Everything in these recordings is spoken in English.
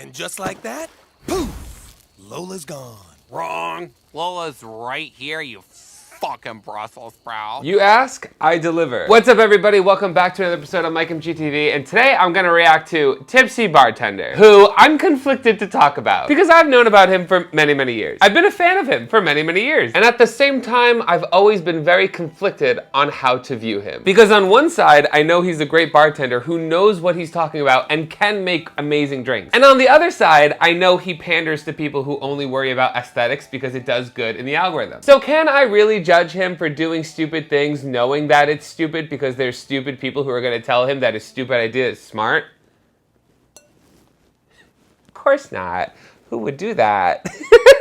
And just like that, poof, Lola's gone. Wrong. Lola's right here, you fucking Brussels sprout. You ask, I deliver. What's up, everybody? Welcome back to another episode of MikeMGTV, and today I'm gonna react to Tipsy Bartender, who I'm conflicted to talk about because I've known about him for many, many years. I've been a fan of him for many, many years, and at the same time, I've always been very conflicted on how to view him. Because on one side, I know he's a great bartender who knows what he's talking about and can make amazing drinks. And on the other side, I know he panders to people who only worry about aesthetics because it does good in the algorithm. So can I really judge him for doing stupid things knowing that it's stupid because there's stupid people who are going to tell him that his stupid idea is smart? Of course not. Who would do that?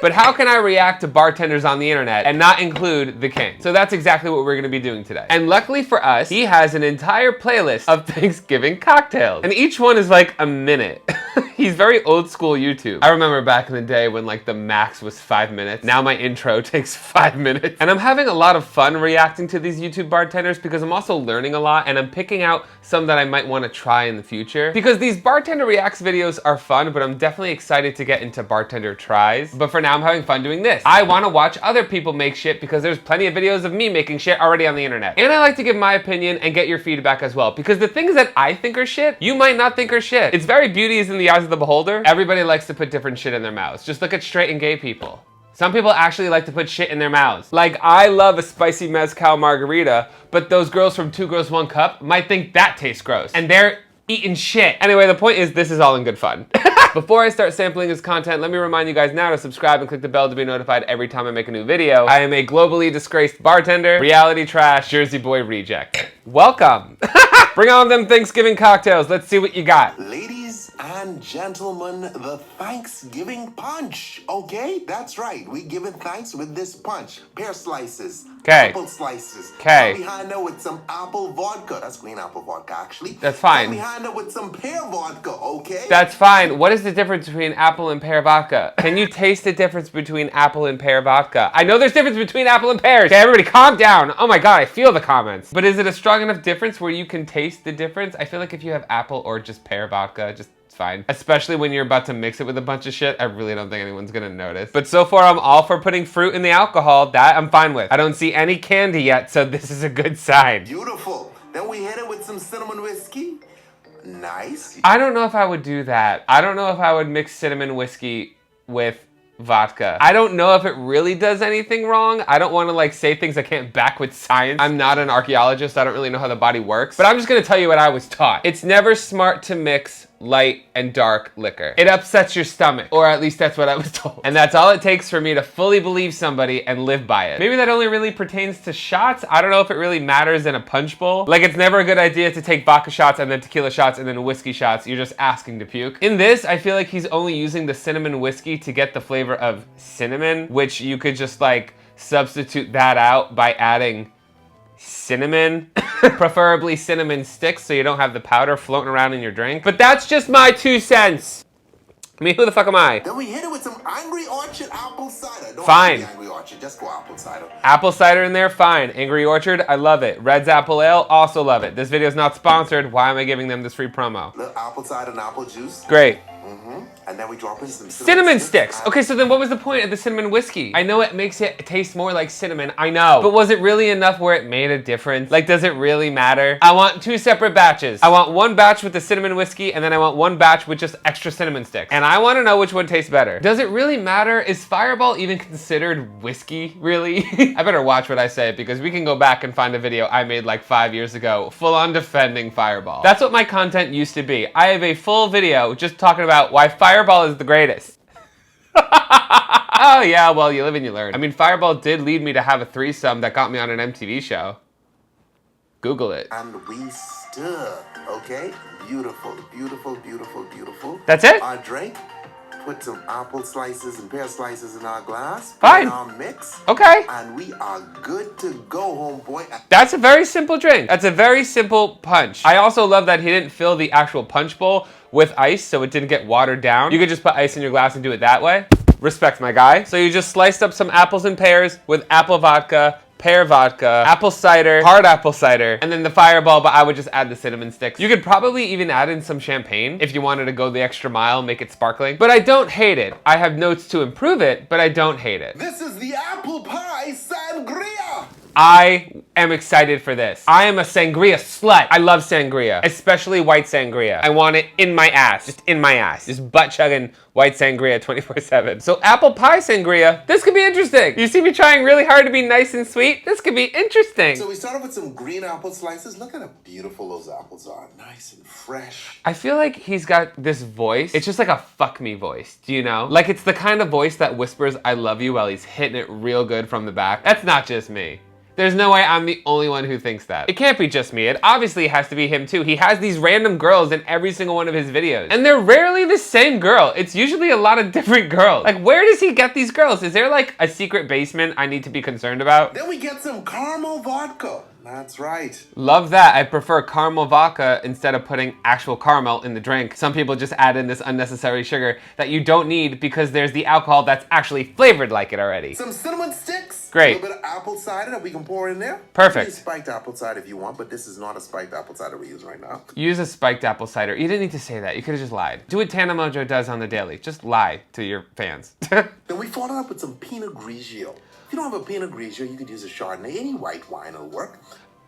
But how can I react to bartenders on the internet and not include the king? So that's exactly what we're gonna be doing today. And luckily for us, he has an entire playlist of Thanksgiving cocktails. And each one is like a minute. He's very old school YouTube. I remember back in the day when like the max was 5 minutes. Now my intro takes 5 minutes. And I'm having a lot of fun reacting to these YouTube bartenders because I'm also learning a lot and I'm picking out some that I might wanna try in the future. Because these bartender reacts videos are fun, but I'm definitely excited to get into bartender tries. But for now, I'm having fun doing this. I want to watch other people make shit because there's plenty of videos of me making shit already on the internet. And I like to give my opinion and get your feedback as well, because the things that I think are shit, you might not think are shit. It's very beauty is in the eyes of the beholder. Everybody likes to put different shit in their mouths. Just look at straight and gay people. Some people actually like to put shit in their mouths. Like, I love a spicy mezcal margarita, but those girls from Two Girls, One Cup might think that tastes gross. And they're eating shit. Anyway, the point is this is all in good fun. Before I start sampling his content, let me remind you guys now to subscribe and click the bell to be notified every time I make a new video. I am a globally disgraced bartender, reality trash, Jersey boy reject. Welcome. Bring on them Thanksgiving cocktails. Let's see what you got. Ladies and gentlemen, the Thanksgiving punch. Okay, that's right. We give it thanks with this punch. Pear slices. Okay. Apple slices. Okay. Behind her with some apple vodka. That's green apple vodka, actually. That's fine. Behind her with some pear vodka. Okay. That's fine. What is the difference between apple and pear vodka? Can you taste the difference between apple and pear vodka? I know there's difference between apple and pears. Okay, everybody calm down. Oh my God, I feel the comments. But is it a strong enough difference where you can taste the difference? I feel like if you have apple or just pear vodka, it's fine. Especially when you're about to mix it with a bunch of shit, I really don't think anyone's gonna notice. But so far, I'm all for putting fruit in the alcohol. That I'm fine with. I don't see any candy yet, so this is a good sign. Beautiful. Then we hit it with some cinnamon whiskey. Nice. I don't know if I would do that. I don't know if I would mix cinnamon whiskey with vodka. I don't know if it really does anything wrong. I don't want to like say things I can't back with science. I'm not an archaeologist. I don't really know how the body works. But I'm just gonna tell you what I was taught. It's never smart to mix light and dark liquor. It upsets your stomach, or at least that's what I was told. And that's all it takes for me to fully believe somebody and live by it. Maybe that only really pertains to shots. I don't know if it really matters in a punch bowl. Like, it's never a good idea to take vodka shots and then tequila shots and then whiskey shots. You're just asking to puke. In this, I feel like he's only using the cinnamon whiskey to get the flavor of cinnamon, which you could just like substitute that out by adding cinnamon, preferably cinnamon sticks so you don't have the powder floating around in your drink. But that's just my 2 cents. I mean, who the fuck am I? Then we hit it with some Angry Orchard apple cider. Don't Fine. have to be Angry Orchard, just go apple cider. Apple cider in there, fine. Angry Orchard, I love it. Red's Apple Ale, also love it. This video is not sponsored. Why am I giving them this free promo? Little apple cider and apple juice. Great. And then we drop in some Cinnamon sticks. Okay, so then what was the point of the cinnamon whiskey? I know it makes it taste more like cinnamon, I know. But was it really enough where it made a difference? Like, does it really matter? I want 2 separate batches. I want 1 batch with the cinnamon whiskey, and then I want 1 batch with just extra cinnamon sticks. And I want to know which one tastes better. Does it really matter? Is Fireball even considered whiskey, really? I better watch what I say, because we can go back and find a video I made like 5 years ago, full on defending Fireball. That's what my content used to be. I have a full video just talking about why Fireball is the greatest. Oh yeah, well, you live and you learn. I mean, Fireball did lead me to have a threesome that got me on an MTV show. Google it. And we stir, okay? Beautiful, beautiful, beautiful, beautiful. That's it? Our drink, put some apple slices and pear slices in our glass. Fine. Put in our mix. Okay. And we are good to go, homeboy. That's a very simple drink. That's a very simple punch. I also love that he didn't fill the actual punch bowl with ice so it didn't get watered down. You could just put ice in your glass and do it that way. Respect, my guy. So you just sliced up some apples and pears with apple vodka, pear vodka, apple cider, hard apple cider, and then the Fireball, but I would just add the cinnamon sticks. You could probably even add in some champagne if you wanted to go the extra mile, make it sparkling. But I don't hate it. I have notes to improve it, but I don't hate it. This is the apple pie sangria. I am excited for this. I am a sangria slut. I love sangria, especially white sangria. I want it in my ass, just in my ass. Just butt chugging white sangria 24/7. So apple pie sangria, this could be interesting. You see me trying really hard to be nice and sweet? This could be interesting. So we start off with some green apple slices. Look at how beautiful those apples are. Nice and fresh. I feel like he's got this voice. It's just like a fuck me voice, do you know? Like it's the kind of voice that whispers I love you while he's hitting it real good from the back. That's not just me. There's no way I'm the only one who thinks that. It can't be just me. It obviously has to be him too. He has these random girls in every single one of his videos. And they're rarely the same girl. It's usually a lot of different girls. Like, where does he get these girls? Is there like a secret basement I need to be concerned about? Then we get some caramel vodka. That's right. Love that. I prefer caramel vodka instead of putting actual caramel in the drink. Some people just add in this unnecessary sugar that you don't need because there's the alcohol that's actually flavored like it already. Some cinnamon sticks. Great. A little bit of apple cider that we can pour in there. Perfect. Use spiked apple cider if you want, but this is not a spiked apple cider we use right now. Use a spiked apple cider. You didn't need to say that. You could have just lied. Do what Tana Mojo does on the daily. Just lie to your fans. Then we followed up with some Pinot Grigio. If you don't have a Pinot Grigio, you could use a Chardonnay. Any white wine will work.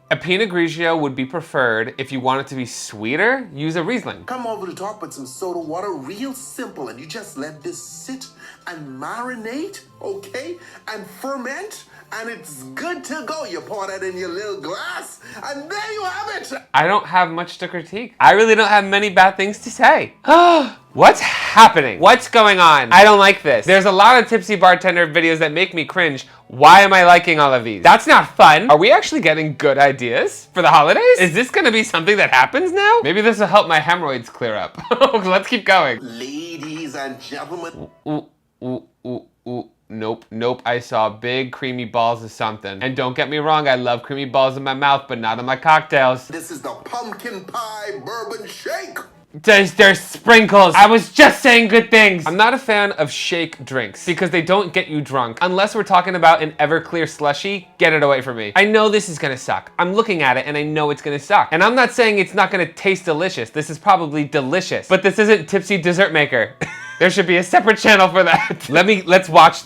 A Pinot Grigio would be preferred. If you want it to be sweeter, use a Riesling. Come over the top with some soda water, real simple, and you just let this sit and marinate, okay? And ferment, and it's good to go. You pour that in your little glass, and there you have it. I don't have much to critique. I really don't have many bad things to say. What's happening? What's going on? I don't like this. There's a lot of Tipsy Bartender videos that make me cringe. Why am I liking all of these? That's not fun. Are we actually getting good ideas for the holidays? Is this gonna be something that happens now? Maybe this will help my hemorrhoids clear up. Let's keep going. Ladies and gentlemen. Nope. I saw big creamy balls of something. And don't get me wrong, I love creamy balls in my mouth, but not in my cocktails. This is the pumpkin pie bourbon shake. There's sprinkles. I was just saying good things. I'm not a fan of shake drinks because they don't get you drunk. Unless we're talking about an Everclear slushy, get it away from me. I know this is gonna suck. I'm looking at it and I know it's gonna suck. And I'm not saying it's not gonna taste delicious. This is probably delicious, but this isn't Tipsy Dessert Maker. There should be a separate channel for that. Let's watch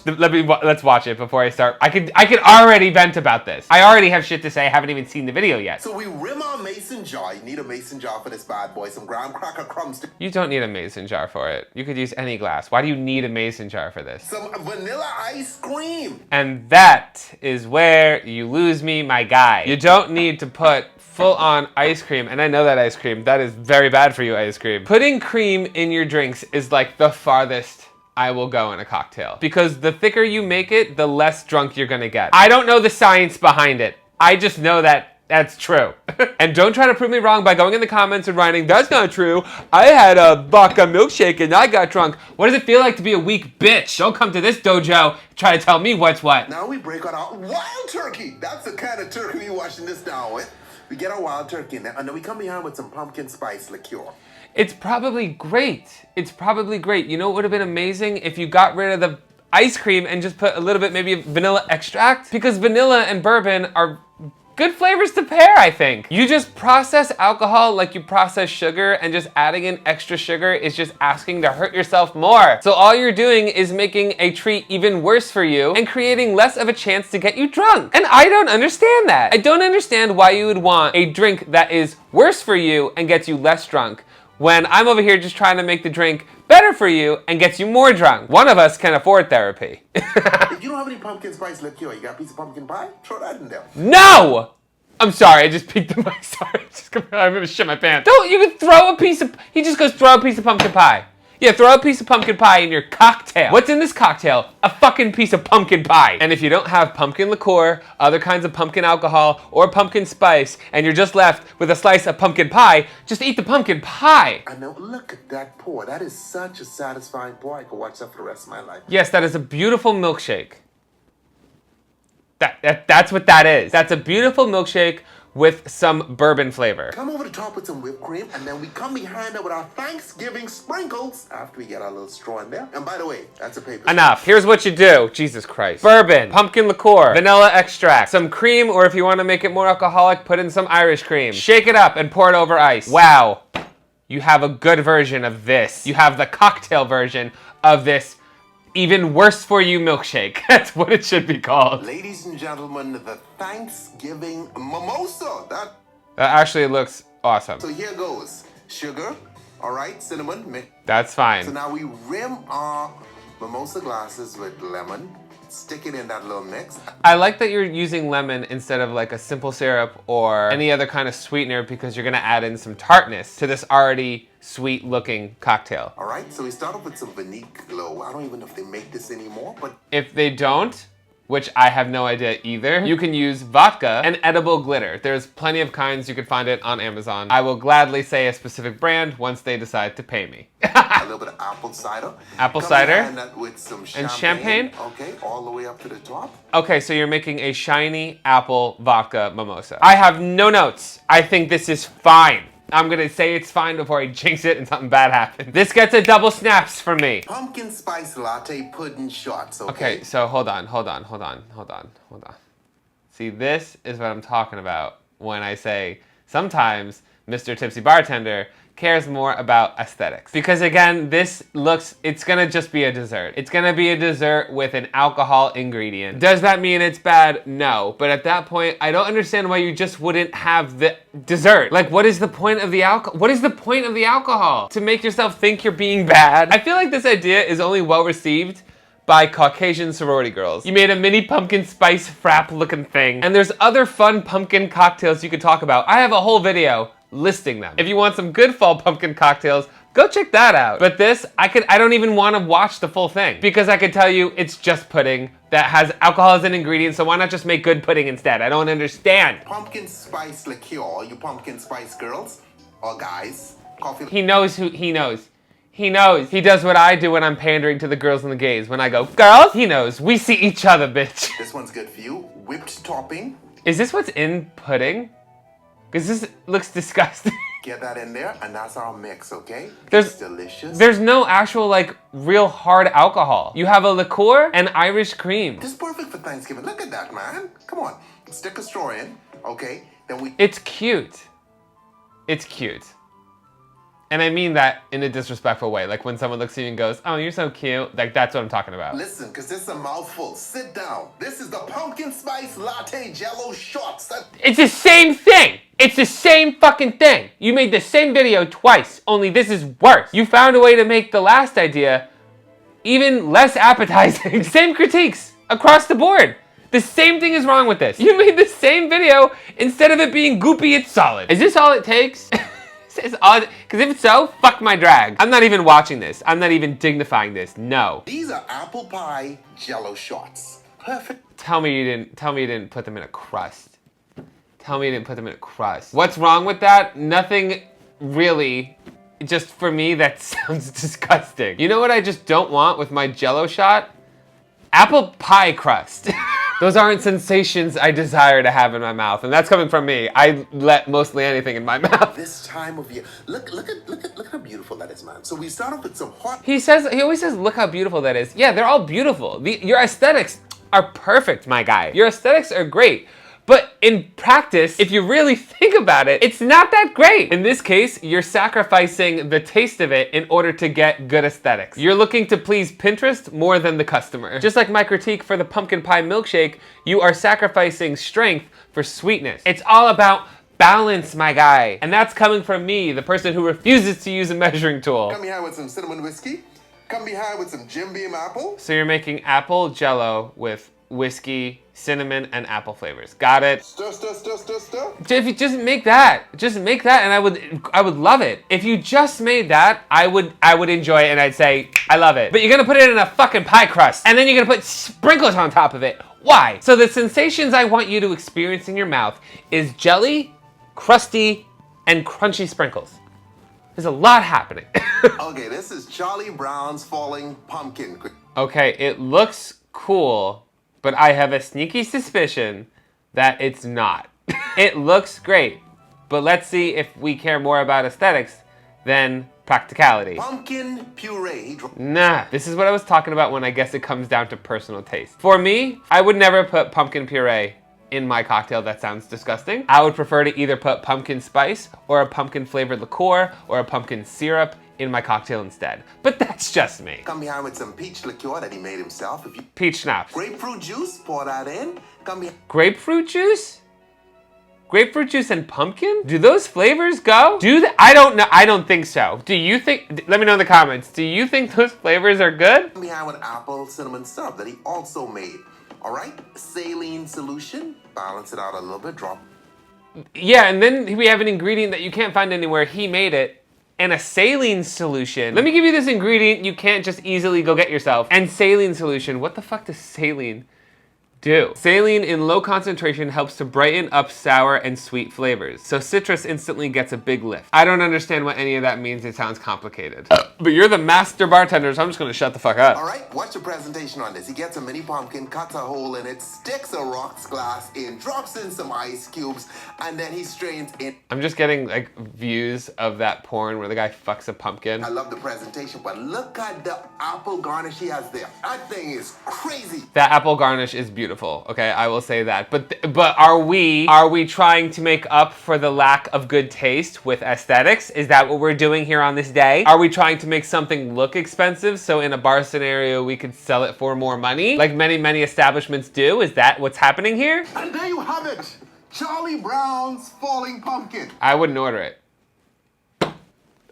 it before I start. I could already vent about this. I already have shit to say. I haven't even seen the video yet. So we rim our mason jar. You need a mason jar for this bad boy. Some graham cracker crumbs. You don't need a mason jar for it. You could use any glass. Why do you need a mason jar for this? Some vanilla ice cream. And that is where you lose me, my guy. You don't need to put full-on ice cream, and I know that ice cream. That is very bad for you, ice cream. Putting cream in your drinks is like the farthest I will go in a cocktail. Because the thicker you make it, the less drunk you're gonna get. I don't know the science behind it. I just know that that's true. And don't try to prove me wrong by going in the comments and writing, that's not true. I had a vodka milkshake and I got drunk. What does it feel like to be a weak bitch? Don't come to this dojo, try to tell me what's what. Now we break out our wild turkey. That's the kind of turkey we're washing this down with. We get our wild turkey in there, and then we come behind with some pumpkin spice liqueur. It's probably great. It's probably great. You know what would have been amazing? If you got rid of the ice cream and just put a little bit maybe of vanilla extract? Because vanilla and bourbon are good flavors to pair, I think. You just process alcohol like you process sugar, and just adding in extra sugar is just asking to hurt yourself more. So all you're doing is making a treat even worse for you and creating less of a chance to get you drunk. And I don't understand that. I don't understand why you would want a drink that is worse for you and gets you less drunk, when I'm over here just trying to make the drink better for you and gets you more drunk. One of us can afford therapy. If you don't have any pumpkin spice liqueur, you got a piece of pumpkin pie? Throw that in there. No! I'm sorry, I just peeked the mic. Sorry, I'm gonna shit my pants. Don't, you can throw a piece of, he just goes throw a piece of pumpkin pie. Yeah, throw a piece of pumpkin pie in your cocktail. What's in this cocktail? A fucking piece of pumpkin pie. And if you don't have pumpkin liqueur, other kinds of pumpkin alcohol, or pumpkin spice, and you're just left with a slice of pumpkin pie, just eat the pumpkin pie. I know, look at that pour. That is such a satisfying pour. I could watch that for the rest of my life. Yes, that is a beautiful milkshake. That's what that is. That's a beautiful milkshake with some bourbon flavor. Come over the top with some whipped cream, and then we come behind it with our Thanksgiving sprinkles after we get our little straw in there. And by the way, that's a paper. Enough. Here's what you do. Jesus Christ. Bourbon, pumpkin liqueur, vanilla extract, some cream, or if you want to make it more alcoholic, put in some Irish cream. Shake it up and pour it over ice. Wow. You have a good version of this. You have the cocktail version of this even worse for you milkshake. That's what it should be called. Ladies and gentlemen, the Thanksgiving Mimosa. That actually looks awesome. So here goes. Sugar, all right, cinnamon. That's fine. So now we rim our mimosa glasses with lemon. Stick it in that little mix. I like that you're using lemon instead of like a simple syrup or any other kind of sweetener because you're gonna add in some tartness to this already sweet looking cocktail. All right, so we start off with some Vanique Glow. I don't even know if they make this anymore, but if they don't, which I have no idea either, you can use vodka and edible glitter. There's plenty of kinds. You can find it on Amazon. I will gladly say a specific brand once they decide to pay me. a little bit of apple cider. Apple cider? Behind that with some champagne. And champagne? Okay, all the way up to the top. Okay, so you're making a shiny apple vodka mimosa. I have no notes. I think this is fine. I'm gonna say it's fine before I jinx it and something bad happens. This gets a double snaps from me. Pumpkin spice latte pudding shots, okay? Okay, so hold on. See, this is what I'm talking about when I say sometimes Mr. Tipsy Bartender cares more about aesthetics. Because again, it's gonna just be a dessert. It's gonna be a dessert with an alcohol ingredient. Does that mean it's bad? No. But at that point, I don't understand why you just wouldn't have the dessert. Like, what is the point of the alcohol? What is the point of the alcohol? To make yourself think you're being bad? I feel like this idea is only well received by Caucasian sorority girls. You made a mini pumpkin spice frap looking thing, and there's other fun pumpkin cocktails you could talk about. I have a whole video listing them. If you want some good fall pumpkin cocktails, go check that out. But this, I don't even want to watch the full thing because I could tell you it's just pudding that has alcohol as an ingredient, so why not just make good pudding instead? I don't understand. Pumpkin spice liqueur, you pumpkin spice girls or guys. Coffee. He knows who he knows. He knows. He does what I do when I'm pandering to the girls and the gays. When I go, girls, he knows. We see each other, bitch. This one's good for you. Whipped topping. Is this what's in pudding? Because this looks disgusting. Get that in there, and that's our mix, okay? It's delicious. There's no actual, like, real hard alcohol. You have a liqueur and Irish cream. This is perfect for Thanksgiving. Look at that, man. Come on. Stick a straw in, okay? Then It's cute. It's cute. And I mean that in a disrespectful way. Like when someone looks at you and goes, oh, you're so cute. Like, that's what I'm talking about. Listen, because this is a mouthful. Sit down. This is the pumpkin spice latte Jello shots. It's the same thing. It's the same fucking thing. You made the same video twice, only this is worse. You found a way to make the last idea even less appetizing. Same critiques across the board. The same thing is wrong with this. You made the same video. Instead of it being goopy, it's solid. Is this all it takes? Because if it's so, fuck my drag. I'm not even watching this. I'm not even dignifying this. No. These are apple pie Jello shots. Perfect. Tell me you didn't put them in a crust. Tell me you didn't put them in a crust. What's wrong with that? Nothing really. Just for me, that sounds disgusting. You know what I just don't want with my Jello shot? Apple pie crust. Those aren't sensations I desire to have in my mouth, and that's coming from me. I let mostly anything in my mouth. This time of year, look how beautiful that is, man. So we start off with some hot. He always says, look how beautiful that is. Yeah, they're all beautiful. Your aesthetics are perfect, my guy. Your aesthetics are great. But in practice, if you really think about it, it's not that great. In this case, you're sacrificing the taste of it in order to get good aesthetics. You're looking to please Pinterest more than the customer. Just like my critique for the pumpkin pie milkshake, you are sacrificing strength for sweetness. It's all about balance, my guy. And that's coming from me, the person who refuses to use a measuring tool. Come behind with some cinnamon whiskey. Come behind with some Jim Beam apple. So you're making apple Jello with whiskey, cinnamon, and apple flavors. Got it? Stir, stir, stir, stir, stir. If you just make that, and I would love it. If you just made that, I would enjoy it and I'd say, I love it. But you're gonna put it in a fucking pie crust, and then you're gonna put sprinkles on top of it. Why? So the sensations I want you to experience in your mouth is jelly, crusty, and crunchy sprinkles. There's a lot happening. Okay, this is Charlie Brown's Falling Pumpkin. Okay, it looks cool, but I have a sneaky suspicion that it's not. It looks great, but let's see if we care more about aesthetics than practicality. Pumpkin puree. Nah, this is what I was talking about when I guess it comes down to personal taste. For me, I would never put pumpkin puree in my cocktail. That sounds disgusting. I would prefer to either put pumpkin spice or a pumpkin flavored liqueur or a pumpkin syrup in my cocktail instead. But that's just me. Come behind with some peach liqueur that he made himself. If you Peach schnapps. grapefruit juice, pour that in. Come behind. Grapefruit juice? Grapefruit juice and pumpkin? Do those flavors go? I don't know. I don't think so. Do you think? Let me know in the comments. Do you think those flavors are good? Behind with apple cinnamon syrup that he also made. All right, saline solution. Balance it out a little bit. Drop. Yeah, and then we have an ingredient that you can't find anywhere. He made it. And a saline solution. Let me give you this ingredient you can't just easily go get yourself. And saline solution. What the fuck does saline do? Saline in low concentration helps to brighten up sour and sweet flavors. So citrus instantly gets a big lift. I don't understand what any of that means. It sounds complicated. But you're the master bartender, so I'm just gonna shut the fuck up. All right, watch the presentation on this. He gets a mini pumpkin, cuts a hole in it, sticks a rocks glass in, drops in some ice cubes, and then he strains in. I'm just getting like views of that porn where the guy fucks a pumpkin. I love the presentation, but look at the apple garnish he has there. That thing is crazy. That apple garnish is beautiful. Okay, I will say that. But are we trying to make up for the lack of good taste with aesthetics? Is that what we're doing here on this day? Are we trying to make something look expensive so in a bar scenario we could sell it for more money, like many establishments do? Is that what's happening here? And there you have it, Charlie Brown's Falling Pumpkin. I wouldn't order it.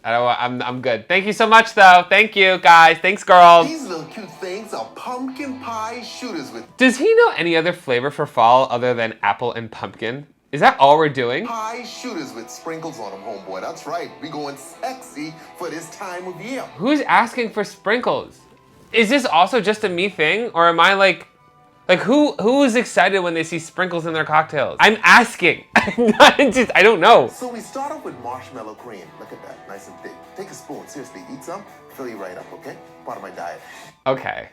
I'm good. Thank you so much, though. Thank you, guys. Thanks, girls. These little cute things are pumpkin pie shooters with Does he know any other flavor for fall other than apple and pumpkin? Is that all we're doing? pie shooters with sprinkles on them, homeboy. That's right. We going sexy for this time of year. Who's asking for sprinkles? Is this also just a me thing, or am I like who is excited when they see sprinkles in their cocktails? I'm asking. I don't know. So we start off with marshmallow cream. Look at that, nice and thick. Take a spoon, seriously, eat some, fill you right up, okay? Part of my diet. Okay.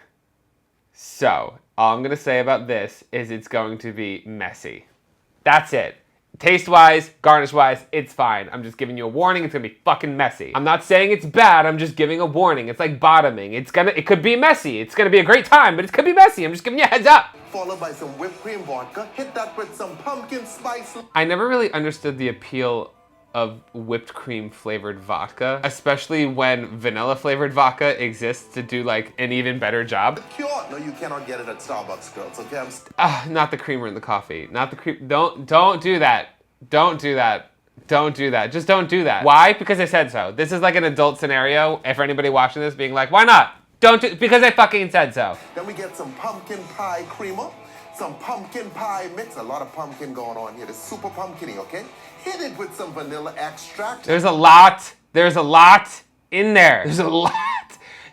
So, all I'm gonna say about this is it's going to be messy. That's it. Taste-wise, garnish-wise, it's fine. I'm just giving you a warning, it's gonna be fucking messy. I'm not saying it's bad, I'm just giving a warning. It's like bottoming. It could be messy. It's gonna be a great time, but it could be messy. I'm just giving you a heads up. Followed by some whipped cream vodka. Hit that with some pumpkin spice. I never really understood the appeal of whipped cream flavored vodka, especially when vanilla flavored vodka exists to do like an even better job. Cure. No, you cannot get it at Starbucks, girls, okay? Not the creamer in the coffee. Not the cream. Don't do that. Don't do that. Don't do that. Just don't do that. Why? Because I said so. This is like an adult scenario. If anybody watching this being like, why not? Don't do, because I fucking said so. Then we get some pumpkin pie creamer, some pumpkin pie mix. A lot of pumpkin going on here. It's super pumpkin-y, okay? Hit it with some vanilla extract. There's a lot in there. There's a lot.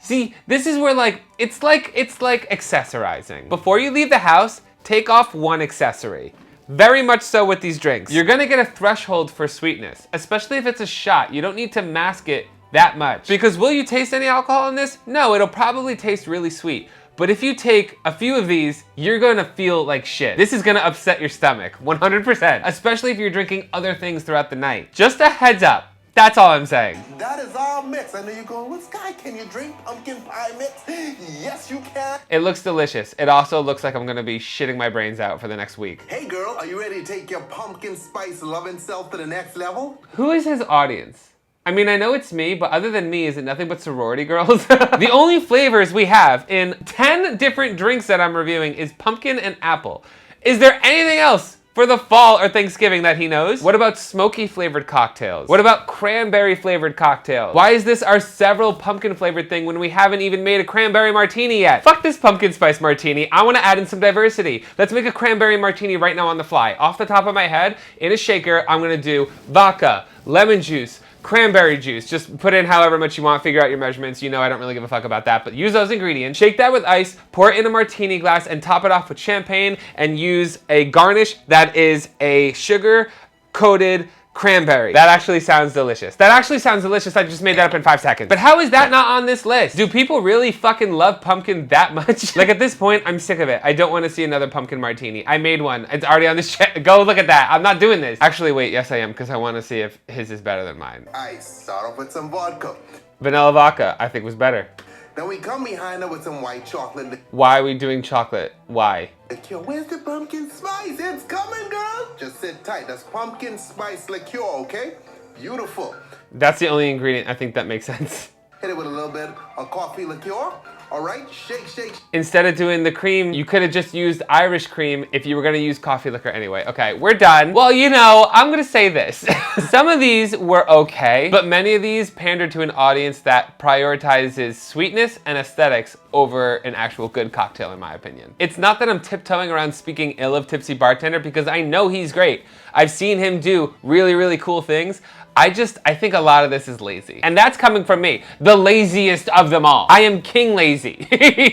See, this is where like it's like accessorizing. Before you leave the house, take off one accessory. Very much so with these drinks. You're gonna get a threshold for sweetness, especially if it's a shot. You don't need to mask it that much. Because will you taste any alcohol in this? No, it'll probably taste really sweet. But if you take a few of these, you're gonna feel like shit. This is gonna upset your stomach, 100%. Especially if you're drinking other things throughout the night. Just a heads up. That's all I'm saying. That is our mix. I know you're going, well, Sky, can you drink pumpkin pie mix? Yes, you can. It looks delicious. It also looks like I'm gonna be shitting my brains out for the next week. Hey girl, are you ready to take your pumpkin spice loving self to the next level? Who is his audience? I mean, I know it's me, but other than me, is it nothing but sorority girls? The only flavors we have in 10 different drinks that I'm reviewing is pumpkin and apple. Is there anything else for the fall or Thanksgiving that he knows? What about smoky flavored cocktails? What about cranberry flavored cocktails? Why is this our several pumpkin flavored thing when we haven't even made a cranberry martini yet? Fuck this pumpkin spice martini. I want to add in some diversity. Let's make a cranberry martini right now on the fly. Off the top of my head, in a shaker, I'm gonna do vodka, lemon juice, cranberry juice. Just put in however much you want, figure out your measurements. You know I don't really give a fuck about that, but use those ingredients. Shake that with ice, pour it in a martini glass, and top it off with champagne, and use a garnish that is a sugar-coated Cranberry. That actually sounds delicious. That actually sounds delicious. I just made that up in 5 seconds. But how is that not on this list? Do people really fucking love pumpkin that much? Like at this point, I'm sick of it. I don't want to see another pumpkin martini. I made one. It's already on this chat. Go look at that. I'm not doing this. Actually, wait. Yes, I am, because I want to see if his is better than mine. I start off with some vodka. Vanilla vodka, I think, was better. Then we come behind it with some white chocolate Why are we doing chocolate? Why? liqueur. Where's the pumpkin spice? It's coming, girl. Just sit tight. That's pumpkin spice liqueur, okay? Beautiful. That's the only ingredient. I think that makes sense. Hit it with a little bit of coffee liqueur. All right, shake, shake. Instead of doing the cream, you could have just used Irish cream if you were gonna use coffee liquor anyway. Okay, we're done. Well, you know, I'm gonna say this. Some of these were okay, but many of these pander to an audience that prioritizes sweetness and aesthetics over an actual good cocktail, in my opinion. It's not that I'm tiptoeing around speaking ill of Tipsy Bartender, because I know he's great. I've seen him do really, really cool things. I think a lot of this is lazy. And that's coming from me, the laziest of them all. I am king lazy.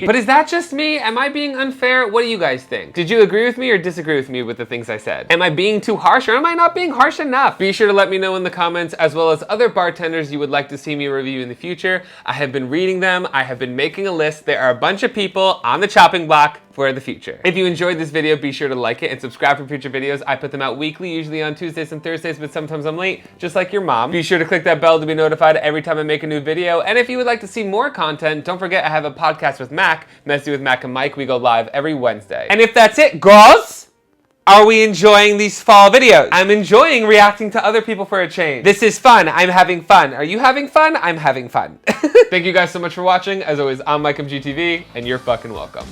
But is that just me? Am I being unfair? What do you guys think? Did you agree with me or disagree with me with the things I said? Am I being too harsh, or am I not being harsh enough? Be sure to let me know in the comments, as well as other bartenders you would like to see me review in the future. I have been reading them. I have been making a list. There are a bunch of people on the chopping block for the future. If you enjoyed this video, be sure to like it and subscribe for future videos. I put them out weekly, usually on Tuesdays and Thursdays, but sometimes I'm late, just like your mom. Be sure to click that bell to be notified every time I make a new video. And if you would like to see more content, don't forget I have a podcast with Mac, Messy with Mac and Mike. We go live every Wednesday. And if that's it, girls, are we enjoying these fall videos? I'm enjoying reacting to other people for a change. This is fun. I'm having fun. Are you having fun? I'm having fun. Thank you guys so much for watching. As always, I'm MikeMGTV, and you're fucking welcome.